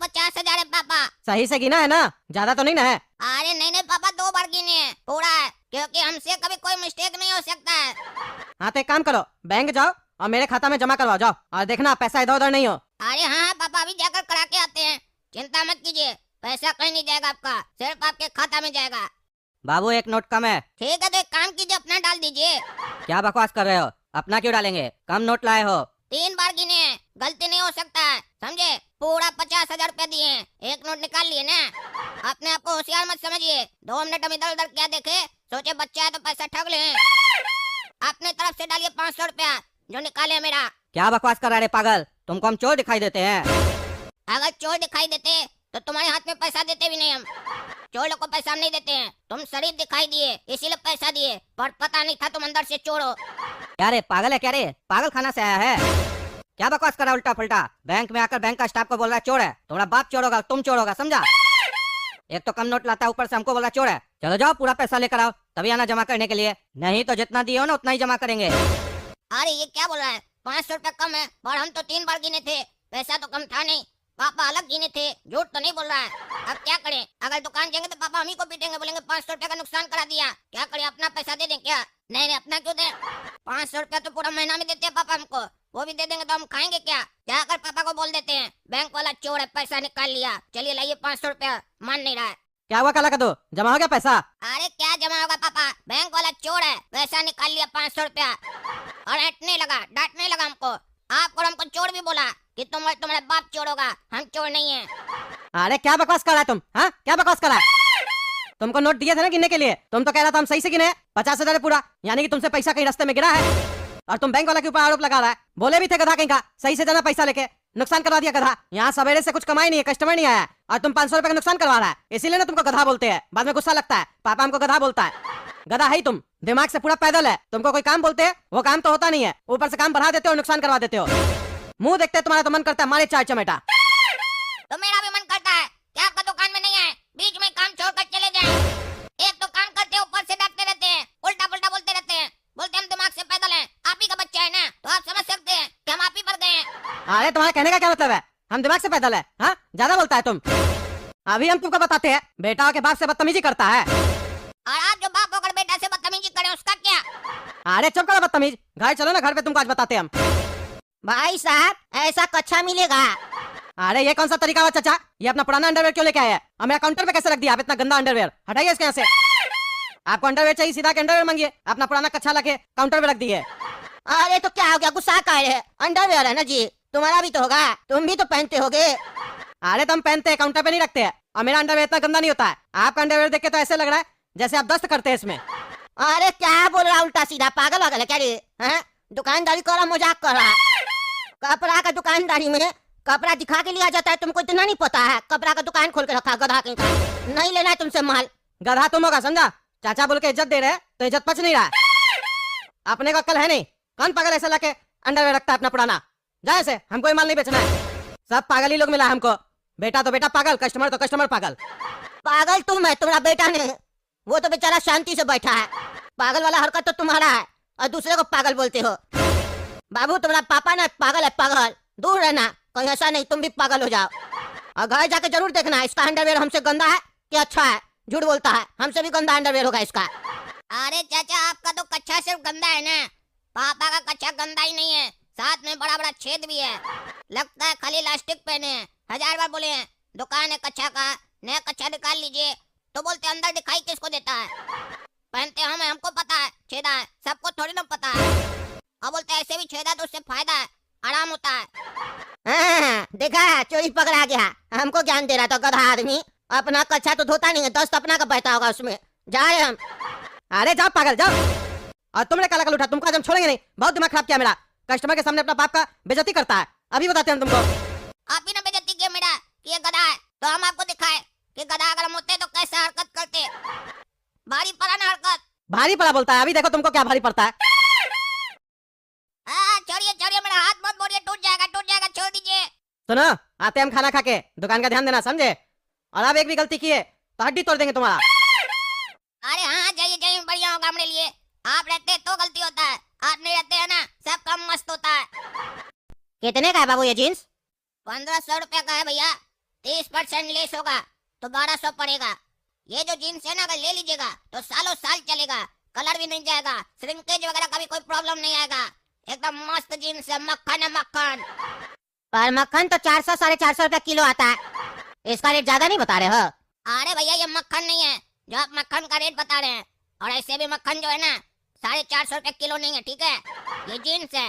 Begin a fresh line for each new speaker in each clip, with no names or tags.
50,000 है पापा।
सही से गिना है ना? ज्यादा तो नहीं ना है?
अरे नहीं नहीं पापा, 2 बार गिने हैं, पूरा है, क्योंकि हमसे कभी कोई मिस्टेक नहीं हो सकता है।
हाँ तो एक काम करो, बैंक जाओ और मेरे खाता में जमा करवाओ जाओ, और देखना पैसा इधर उधर नहीं हो।
अरे हाँ पापा, अभी जाकर करा के आते हैं, चिंता मत कीजिए, पैसा कहीं नहीं जाएगा आपका, सिर्फ आपके खाता में जाएगा।
बाबू एक नोट कम है।
ठीक है तो एक काम कीजिए, अपना डाल दीजिए।
क्या बकवास कर रहे हो? अपना क्यों डालेंगे? कम नोट लाए हो।
3 बार गिने हैं, गलती नहीं हो सकता है, समझे? पूरा 50,000 रुपया दिए हैं, एक नोट निकाल लिए ना। अपने आप को होशियार मत समझिए, 2 मिनट हम इधर उधर क्या देखे, सोचे बच्चा है तो पैसा ठग ले। अपने तरफ से डालिए 500 रुपया जो निकाले मेरा।
क्या बकवास कर रहे पागल? तुमको हम चोर दिखाई देते हैं?
अगर चोर दिखाई देते तो तुम्हारे हाथ में पैसा देते भी नहीं हम। चोर लोग को पैसा हम नहीं देते हैं, तुम शरीफ दिखाई दिए इसीलिए पैसा दिए, पर पता नहीं था तुम अंदर से चोर हो।
क्या रे पागल है क्या रे? पागल खाना से आया है? क्या बकवास कर रहा उल्टा फुल्टा? बैंक में आकर बैंक का स्टाफ को बोल रहा है चोर है। तुम्हारा बाप चोर होगा, तुम चोर होगा, समझा? एक तो कम नोट लाता है, ऊपर से हमको बोल रहा चोर है। चलो जाओ पूरा पैसा लेकर आओ, तभी आना जमा करने के लिए, नहीं तो जितना दिए हो ना उतना ही जमा करेंगे।
अरे ये क्या बोल रहा है, 500 रुपया कम है, पर हम तो 3 बार गिने थे, पैसा तो कम था नहीं। पापा अलग गिने थे, झूठ तो नहीं बोल रहा है। अब क्या करें, अगर दुकान जाएंगे तो पापा हम ही को पीटेंगे, बोलेंगे 500 रुपया का नुकसान करा दिया। क्या करें, अपना पैसा दे दें क्या? नहीं नहीं, अपना क्यों दें, 500 रुपया तो पूरा महीना में देते हैं पापा हमको, वो भी दे देंगे तो हम खाएंगे क्या? जाकर पापा को बोल देते हैं बैंक वाला चोर है, पैसा निकाल लिया, चलिए लाइए 500 रुपया। मान नहीं रहा है।
क्या हुआ काला कद्दू, जमा हो गया पैसा?
अरे क्या जमा होगा पापा, बैंक वाला चोर है, पैसा निकाल लिया 500 रुपया। और डांटने लगा हमको, आपको हमको चोर भी बोला कि तुम्हारा बाप चोर होगा, हम चोर नहीं है।
अरे क्या बकवास कर रहा है तुम? हाँ क्या बकवास कर रहा है? तुमको नोट दिए थे ना गिनने के लिए, तुम तो कह रहा था हम सही से गिने 50,000 है पूरा, यानी कि तुमसे पैसा कहीं रास्ते में गिरा है, और तुम बैंक वाला के ऊपर आरोप लगा रहा है। बोले भी थे गधा कहीं का, सही से देना पैसा लेके, नुकसान करवा दिया गधा। यहाँ सवेरे से कुछ कमाई नहीं है, कस्टमर नहीं आया, और तुम 500 रुपए का नुकसान करवा रहा है, इसीलिए ना तुमको गधा बोलते हैं। बाद में गुस्सा लगता है, पापा हमको गधा बोलता है। गधा है ही तुम, दिमाग से पूरा पैदल है। तुमको कोई काम बोलते हैं वो काम तो होता नहीं है, ऊपर से काम बढ़ा देते हो, नुकसान करवा देते हो। मुंह देखते तुम्हारा तो मन करता है मारे 4 चमेटा।
तो मेरा भी मन करता है कि आपका दुकान में नहीं आए, बीच में काम छोड़कर चले जाएं। एक तो काम करते हैं, ऊपर से डांटते रहते हैं, उल्टा पुल्टा बोलते रहते हैं, बोलते हम दिमाग से पैदल हैं। आप ही का बच्चा है ना, तो आप समझ सकते हैं कि हम आप ही पर गए हैं।
अरे तुम्हारे कहने का क्या मतलब है, हम दिमाग से पैदल है? हाँ ज्यादा बोलता है तुम। अभी हम तुमको बताते हैं, बेटा के बाप से बदतमीजी करता है।
और आप जो बाप होकर बेटा से बदतमीजी करें उसका क्या?
अरे चुप करो बदतमीज, घर चलो ना, घर पे तुमको आज बताते हैं हम।
भाई साहब ऐसा कच्चा मिलेगा?
अरे ये कौन सा तरीका हुआ चाचा, ये अपना पुराना अंडरवेयर क्यों लेके आए हैं? और मेरा काउंटर पे कैसे रख दिया आप इतना गंदा अंडरवेयर? हटाइए इसके यहाँ से। आपको अंडरवेयर चाहिए, सीधा के अंडरवेयर मांगिए, अपना पुराना कच्चा लाके काउंटर पे रख दिए।
अरे तो क्या हो गया, गुस्सा का है, अंडरवेयर है ना जी, तुम्हारा भी तो होगा, तुम भी तो पहनते होगे।
अरे तुम पहनते हैं, काउंटर पे नहीं रखते हैं, और मेरा अंडरवेयर इतना गंदा नहीं होता है। आपका अंडरवेयर देख के तो ऐसे लग रहा है जैसे आप दस्त करते हैं इसमें।
अरे क्या बोल रहा उल्टा सीधा, पागल वागल है क्या रे? हैं, दुकानदारी कर रहा, मजाक कर रहा? कपड़ा का दुकानदारी में कपड़ा दिखा के लिया जाता है, तुमको इतना नहीं पता है? कपड़ा का दुकान खोल के रखा गधा कहीं का, नहीं लेना है तुमसे माल।
गधा तुम होगा समझा, चाचा बोल के इज्जत दे रहे हैं तो इज्जत पच नहीं रहा है। अपने को अक्ल है नहीं, कौन पागल ऐसा लाके अंडरवेयर रखता है अपना पुराना? जाए से, हमको ये माल नहीं बेचना है। सब पागल ही लोग मिला हमको, बेटा तो बेटा पागल, कस्टमर तो कस्टमर पागल।
पागल तुम है, तुम्हारा बेटा नहीं, वो तो बेचारा शांति से बैठा है। पागल वाला हरकत तो तुम्हारा है, और दूसरे को पागल बोलते हो। बाबू तुम्हारा पापा ना पागल है, पागल, दूर रहना, कहीं ऐसा नहीं तुम भी पागल हो जाओ। और घर जाके जरूर देखना इसका अंडरवेयर हमसे गंदा है कि अच्छा है। झूठ बोलता है, हमसे भी गंदा अंडरवेयर होगा इसका। अरे चाचा आपका तो कच्चा सिर्फ गंदा है ना, पापा का कच्चा गंदा ही नहीं है, साथ में बड़ा बड़ा छेद भी है, लगता है खाली इलास्टिक पहने हैं। 1000 बार बोले हैं दुकान है कच्चा का, नया कच्चा निकाल लीजिए, तो बोलते अंदर दिखाई किसको देता है? पहनते हम हैं, हमको पता है छेदा है, सबको थोड़ी ना पता है। और बोलते ऐसे भी छेदा तो उससे फायदा है, आराम होता है। देखा चोरी पकड़ा गया, हमको ज्ञान दे रहा था गधा आदमी। अपना कच्चा तो धोता नहीं है, दस्त अपना का बहता होगा उसमें। जा रहे हम।
अरे जाओ पागल जाओ। और तुमने काला कल उठा, तुमको आज हम छोड़ेंगे नहीं, बहुत दिमाग खराब किया मेरा। कस्टमर के सामने अपना बाप का बेइज्जती करता है, अभी बताते हैं तुमको।
आप ही ना बेइज्जती किया मेरा कि ये गधा है, तो हम आपको दिखाए कि गधा अगर हम होते तो कैसे हरकत करते। भारी पड़ा ना हरकत।
भारी पड़ा बोलता है, अभी देखो तुमको क्या भारी पड़ता है।
छोड़िए छोड़िए, मेरा हाथ मत मोड़िए, टूट जाएगा, छोड़ दीजिए।
सुनो, आते हम खाना खा के, दुकान का ध्यान देना समझे, और अब एक भी गलती किए तो हड्डी तोड़ देंगे तुम्हारा।
अरे हाँ जाइए जाइए, बढ़िया होगा हमारे लिए। आप रहते तो गलती होता है, आप नहीं रहते है ना, सब काम मस्त होता है।
कितने का है बाबू ये जीन्स?
1500 रुपया का है भैया। 30% लेस होगा तो 1200 पड़ेगा। ये जो जीन्स है ना, अगर ले लीजिएगा तो सालों साल चलेगा, कलर भी नहीं जाएगा, श्रिंकेज वगैरह का भी कोई प्रॉब्लम नहीं आएगा। एकदम मस्त जीन्स है, मक्खन है मक्खन। पर मक्खन तो 400 450 रुपया किलो आता है, इसका रेट ज्यादा नहीं बता रहे हो? अरे भैया ये मक्खन नहीं है जो आप मक्खन का रेट बता रहे हैं, और ऐसे भी मक्खन जो है ना 450 रुपया किलो नहीं है, ठीक है? ये जीन्स है।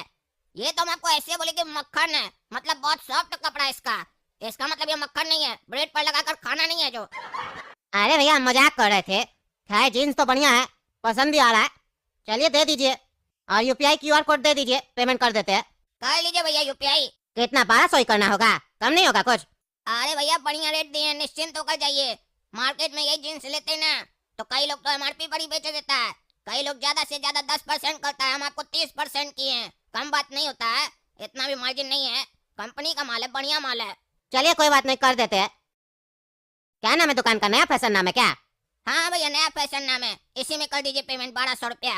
ये तो हम आपको ऐसे बोले कि मक्खन है, मतलब बहुत सॉफ्ट कपड़ा है इसका। इसका मतलब ये मक्खन नहीं है, ब्रेड पर लगाकर खाना नहीं है जो। अरे भैया मजाक कर रहे थे। खैर जीन्स तो बढ़िया है, पसंद भी आ रहा है। चलिए दे दीजिए, और यूपीआई क्यूआर कोड दे दीजिए, पेमेंट कर देते हैं। कर लीजिए भैया यूपीआई। कितना? 1200 ही करना होगा, कम नहीं होगा कुछ? अरे भैया बढ़िया रेट दिए, निश्चिंत होकर जाइए। मार्केट में यही जीन्स लेते हैं ना तो कई लोग तो एमआरपी पर ही बेच देता है, कई लोग ज्यादा से ज्यादा 10% करता है। हम आपको 30% किए हैं, कम बात नहीं होता है, इतना भी मार्जिन नहीं है। कंपनी का माल है, बढ़िया माल है। चलिए कोई बात नहीं, कर देते हैं। क्या नाम है दुकान का? नया फैशन नाम है क्या? हाँ भैया नया फैशन नाम है, इसी में कर दीजिए पेमेंट 1200 रुपया।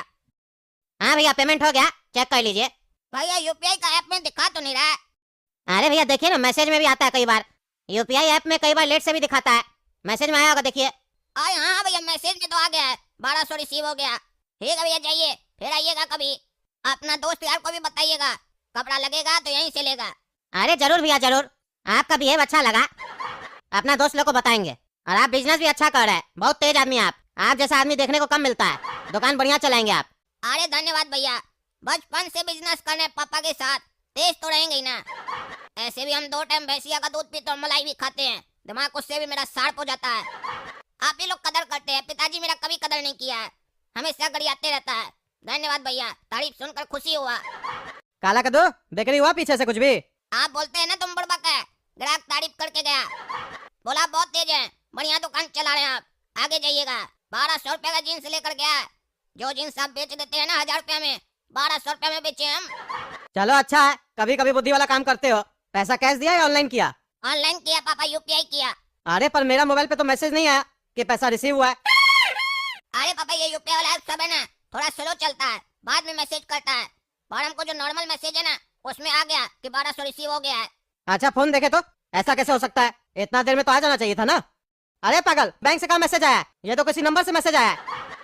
हाँ भैया पेमेंट हो गया, चेक कर लीजिए। भैया यूपीआई का ऐप में दिखा तो नहीं रहा है? अरे भैया देखिए ना, मैसेज में भी आता है कई बार। यूपीआई ऐप में कई बार लेट से भी दिखाता है, मैसेज में आया होगा देखिए। अरे हाँ भैया मैसेज में तो आ गया है, 1200 रिसीव हो गया। ठीक है भैया जाइए, फिर आइएगा कभी। अपना दोस्त यार को भी बताइएगा, कपड़ा लगेगा तो यहीं से लेगा। अरे जरूर भैया जरूर, आपका बिहेव अच्छा लगा, अपना दोस्त लोग को बताएंगे। और आप बिजनेस भी अच्छा कर रहे हैं, बहुत तेज आदमी आप जैसा आदमी देखने को कम मिलता है, दुकान बढ़िया चलाएंगे आप। अरे धन्यवाद भैया, बचपन से बिजनेस करने पापा के साथ, तेज तो रहेंगे ही ना। ऐसे भी हम 2 टाइम भैंसिया का दूध पीते और मलाई भी खाते हैं, दिमाग उससे भी मेरा सार्प हो जाता है। आप ही लोग कदर करते हैं, पिताजी मेरा कभी कदर नहीं किया है, हमेशा गरियाते रहता है। धन्यवाद भैया, तारीफ सुनकर खुशी हुआ।
काला कदू बेकरी हुआ पीछे से कुछ भी?
आप बोलते हैं ना तुम बुड़बक है, ग्राहक तारीफ करके गया, बोला बहुत तेज है, बढ़िया दुकान चला रहे हैं आप, आगे जाइएगा। 1200 रुपए का जीन्स लेकर गया, जो जीन्स आप बेच देते हैं ना 1000 रुपए में, 1200 रुपए में बेचे हम।
चलो अच्छा है, कभी कभी बुद्धि वाला काम करते हो। पैसा कैश दिया या ऑनलाइन किया?
ऑनलाइन किया पापा, यूपीआई किया।
अरे पर मेरा मोबाइल पे तो मैसेज नहीं आया कि पैसा रिसीव हुआ है।
अरे पापा ये यूपीआई वाला ऐप सब है ना, थोड़ा स्लो चलता है, बाद में मैसेज करता है, और हमको जो नॉर्मल मैसेज है ना उसमें आ गया कि 1200 रिसीव हो गया है।
अच्छा फोन देखे तो ऐसा कैसे हो सकता है? इतना देर में तो आ जाना चाहिए था ना। अरे पागल, बैंक से कहाँ मैसेज आया? ये तो किसी नंबर से मैसेज आया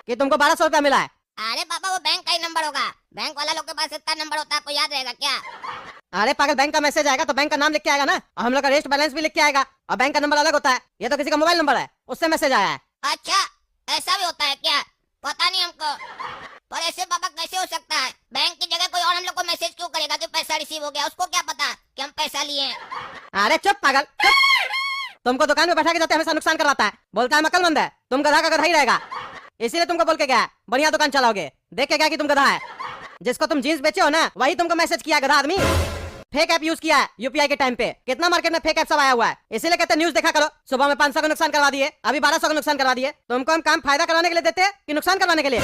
कि तुमको 1200 रुपया मिला है।
अरे पापा वो बैंक का ही नंबर होगा, बैंक वाला लोग के पास इतना नंबर होता है, आपको याद रहेगा क्या?
अरे पागल, बैंक का मैसेज आएगा तो बैंक का नाम लिख के आएगा ना, और हम लोग का रेस्ट बैलेंस भी लिख के आएगा, और बैंक का नंबर अलग होता है। ये तो किसी का मोबाइल नंबर है, उससे मैसेज आया है।
अच्छा ऐसा भी होता है क्या? पता नहीं हमको, पर ऐसे पापा कैसे हो सकता है? बैंक की जगह कोई और हम लोग को मैसेज क्यों करेगा कि पैसा रिसीव हो गया? उसको क्या पता कि हम पैसा लिए हैं?
अरे चुप पागल चुप। तुमको दुकान पे बैठा के जाते हमेशा नुकसान करवाता है, बोलता है अकलमंद है, तुम गधा का गधा ही रहेगा, इसीलिए तुमको बोल के गया है, बढ़िया दुकान चलाओगे, देख के गया कि तुम गधा है। जिसको तुम जीन्स बेचे हो ना वही तुमको मैसेज किया, गधा आदमी। फेक ऐप यूज किया है यूपीआई के टाइम पे, कितना मार्केट में फेक ऐप सब आया हुआ है, इसीलिए कहते हैं न्यूज देखा करो। सुबह में 500 का नुकसान करवा दिए, अभी 1200 का नुकसान करवा दिए। तुमको हम काम फायदा करवाने के लिए देते हैं कि नुकसान करवाने के लिए?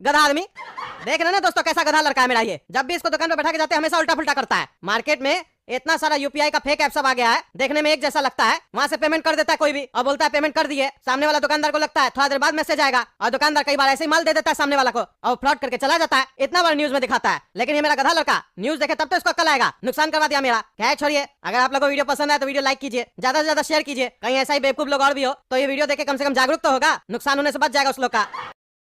गधा आदमी। देख रहे ना दोस्तों कैसा गधा लड़का है मेरा ये, जब भी इसको दुकान पे बैठा के जाते हैं हमेशा उल्टा फुल्टा करता है। मार्केट में इतना सारा यूपीआई का फेक ऐप सब आ गया है, देखने में एक जैसा लगता है, वहाँ से पेमेंट कर देता है कोई भी और बोलता है पेमेंट कर दिए। सामने वाला दुकानदार को लगता है थोड़ा देर बाद मैसेज आएगा, और दुकानदार कई बार ऐसे ही माल दे देता है सामने वाला को और फ्रॉड करके चला जाता है। इतना बार न्यूज में दिखाता है, लेकिन ये मेरा गधा लड़का न्यूज देखे तब तो इसको अक्ल आएगा, नुकसान करवा दिया मेरा। क्या छोड़िए, अगर आप लोगों को वीडियो पसंद आए तो वीडियो लाइक कीजिए, ज्यादा से ज्यादा शेयर कीजिए, कहीं ऐसा ही बेवकूफ लोग और भी हो तो ये वीडियो देख के कम से कम जागरूक तो होगा, नुकसान होने से बच जाएगा उस लोग का।